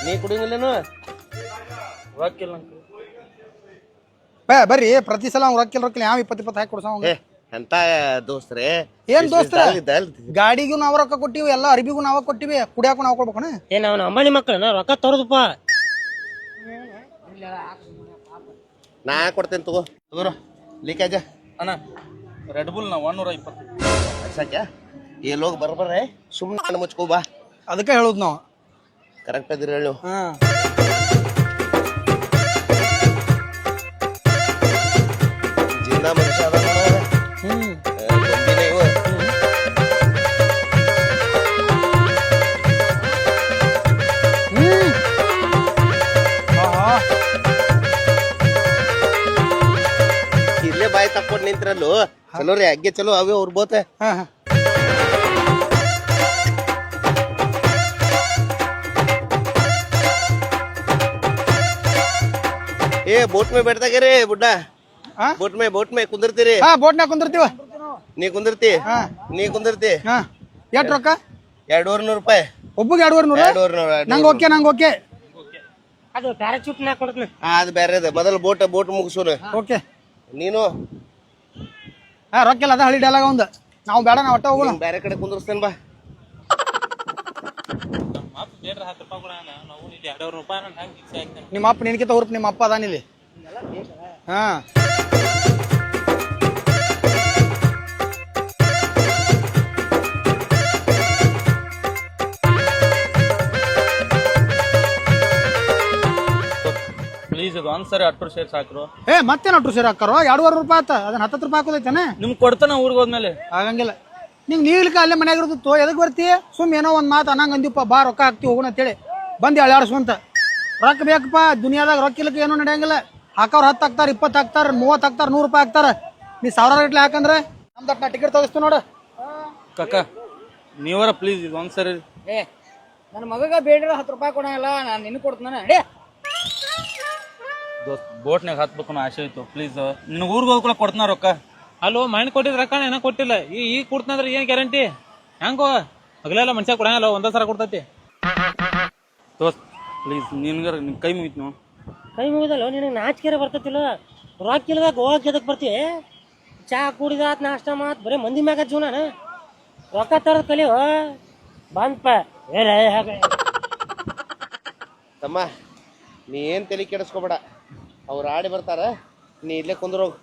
ನೀ ಕುಡಿಯಂಗಿಲ್ಲೇನು ರೊಕ್ಕಿಲ್ಲ ಬರ್ರಿ ಪ್ರತಿ ಸಲ ಅವ್ನು ರೊಕ್ಕಿಲ್ಲ ಯಾವ 20 ಹಾಕಿ ಕೊಡ್ಸ ಎಂತ ದೋಸ್ತ್ರೆ ಏನ್ ದೋಸ್ತ್ರ ಗಾಡಿಗೂ ನಾವ್ ರೊಕ್ಕ ಕೊಟ್ಟಿವಿ ಎಲ್ಲ ಅರ್ಬಿಗೂ ನಾವ ಕೊಟ್ಟಿವಿ ಕುಡಿಯಾಕು ನಾವ್ ಕೊಡ್ಬೇಕಣ ಏನ್ ಅವ್ನ ಅಂಬಾನಿ ಮಕ್ಕಳನ ರೊಕ್ಕ ತೋರದಪ್ಪ ನಾ ಕೊಡ್ತೇನೆ ತಗೋರ ಲೀಕಾಜ ಅಣ್ಣ ರೆಡ್ ಬುಲ್ ನಾ 120 ಸಾಕ್ಯಾ ಎಲ್ಲೋಗಿ ಬರ್ಬರ್ರೆ ಸುಮ್ಮನೆ ನಾನು ಮುಚ್ಕೋ ಬಾ ಅದಕ್ಕೆ ಹೇಳುದು ನಾವು ಕರೆಕ್ಟ್ ಅದಿರಿ ಹೇಳು ಜಿಂದಾ ಮನುಷ್ಯ ಅದ ಇಲ್ಲೇ ಬಾಯಿ ತಕ್ಕೊಂಡು ನಿಂತ್ರಲ್ಲೂ ಚಲೋ ರೀ ಅಗ್ಗೆ ಚಲೋ ಅವೇ ಅವ್ರ ಬೋತೆ ಏ ಬೋಟ್ ಮೇ बैठता रे बुड्ढा बोट में ಕುಂದಿರ್ತೀರಿ ಬೋಟ್ನಾಗ ಕುಂದಿರ್ತೀವ ನೀ ಕುಂದಿರ್ತಿ ನೀ ಕುಂದಿರ್ತಿ ಎಷ್ಟು ರೊಕ್ಕ 200 ರೂಪಾಯಿ ಒಬ್ಬಗೆ 200 ನಂಗೆ ಓಕೆ ಅದು ಪ್ಯಾರಾಚೂಟ್ ನಾಗ ಕೊಡ್ತೀನಿ ಅದು ಬೇರೆ ಇದೆ ಮೊದಲು ಬೋಟ್ ಮುಗಿಸೋಣ ಓಕೆ ನೀನು ರೊಕ್ಕ ಇಲ್ಲ ಅದ ಹಳಿ ಡೈಲಾಗ್ ಒಂದು ನಾವು ಬೇಡ ನಾವು ಒಟ್ಟ ಹೋಗೋಣ ಬೇರೆ ಕಡೆ ಕುಂದಿರ್ಸ್ತೇನೆ ಬಾ ನಿಮ್ಮ ಅಪ್ಪ ನಿನ್ಕಿಂತ ಹುರುಪ್ ನಿಮ್ಮ ಅಪ್ಪ ಅದಾನಿಲ್ಲಿ ಪ್ಲೀಸ್ ಇದು ಒಂದ್ಸರಿ 10 ಶೇರ್ ಸಾಕ್ರು ಮತ್ತೇನು 10 ಶೇರ್ ಹಾಕಾರೋ 200 ರೂಪಾಯಿ ಆತ ಅದನ್ನ 10 ರೂಪಾಯಿ ಹಾಕೋದೈತಾನೆ ನಿಮ್ಗೆ ಕೊಡ್ತಾನ ಊರಿಗೆ ಹೋದ್ಮೇಲೆ ಆಗಂಗಿಲ್ಲ ನಿಂಗೆ ನೀಗ್ಲಿಕ್ಕೆ ಅಲ್ಲೇ ಮನ್ಯಾಗ ಇರ್ತೋ ಎದಕ್ ಬರ್ತಿ ಏನೋ ಒಂದ್ ಮಾತು ಅನ್ನಂಗ ಅಂದಿಪ್ಪ ಬಾ ರೊಕ್ಕ ಹಾಕ್ತಿವಿ ಹೋಗೋಣ ಅಂತೇಳಿ ಬಂದು ಎಳ್ಯಾಡ್ಸ್ಕೊಂತ ರೊಕ್ಕ ಬೇಕಪ್ಪ ದುನಿಯಾದಾಗ ರೊಕ್ಕ ಇಲ್ಲಕ್ಕೆ ಏನೂ ನಡೆಯಂಗಿಲ್ಲ ಹಾಕೋರು 10 ಹಾಕ್ತಾರ 20 ಹಾಕ್ತಾರ 30 ಹಾಕ್ತಾರ 100 ರೂಪಾಯಿ ಹಾಕ್ತಾರ ನೀ 1000 ಗಟ್ಲೆ ಹಾಕಂದ್ರೆ ನಮ್ದಟ್ ನಾ ಟಿಕೆಟ್ ತಗೋಸ್ತು ನೋಡ ಕಾಕ ನೀವರ ಪ್ಲೀಸ್ ಇದು ಒಂದ್ಸರಿ ನನ್ನ ಮಗಗ ಬೇಡ 10 ರೂಪಾಯಿ ಕೊಡಂಗಿಲ್ಲ ನಾನು ನಿನ್ನ ಕೊಡ್ತೀನಿ ದೋಸ್ತ್ ಬೋಟ್ನಾಗ ಹತ್ಬೇಕು ಅನ್ನೋ ಆಸೆ ಇತ್ತು ಪ್ಲೀಸ್ ನಿನ್ನ ಊರಿಗೆ ಹೋಗ್ಕೊಳ ಕೊಡ್ತಾನ ರೊಕ್ಕ ಅಲ್ಲೋ ಮೈನ್ ಕೊಟ್ಟಿದ್ ರೊಕ್ಕ ಏನ ಕೊಟ್ಟಿಲ್ಲ ಈಗ ಕೊಡ್ತಂದ್ರೆ ಏನ್ ಗ್ಯಾರಂಟಿ ಹೆಂಗೋ ಹಗಲೆಲ್ಲ ಮನುಷ್ಯ ಕೊಡಂಗಲ್ಲ ಒಂದ ಸರ ಕೊಡ್ತೈತಿ ದೋಸ್ತ್ ಪ್ಲೀಸ್ ನಿನ್ಗರ ನಿನ್ ಕೈ ಮುಗಿತ್ ನಾವು ಕೈ ಮುಗಿದಲ್ಲ ನಿನಗೆ ನಾಚಿಕೆರೆ ಬರ್ತೈತಿಲ್ಲ ರೊಕ್ಕ ಇಲ್ಲದಾಗ ಹೋಗಕ್ಕೆ ಎದಕ್ಕೆ ಬರ್ತೀವಿ ಚಾ ಕುಡಿದಾತ್ ನಾಷ್ಟ ಮಾತ್ ಬರೀ ಮಂದಿ ಮ್ಯಾಗ ಜೀವನ ರೊಕ್ಕ ತರೋದ್ ಕಲಿಯೋ ಬಂದಪ್ಪ ತಮ್ಮ ನೀ ಏನ್ ತಲೆ ಕೆಡಿಸ್ಕೋಬೇಡ ಅವ್ರು ಆಡಿ ಬರ್ತಾರ ನೀ ಇಲ್ಲೇ ಕುಂದ್ರೋಗ್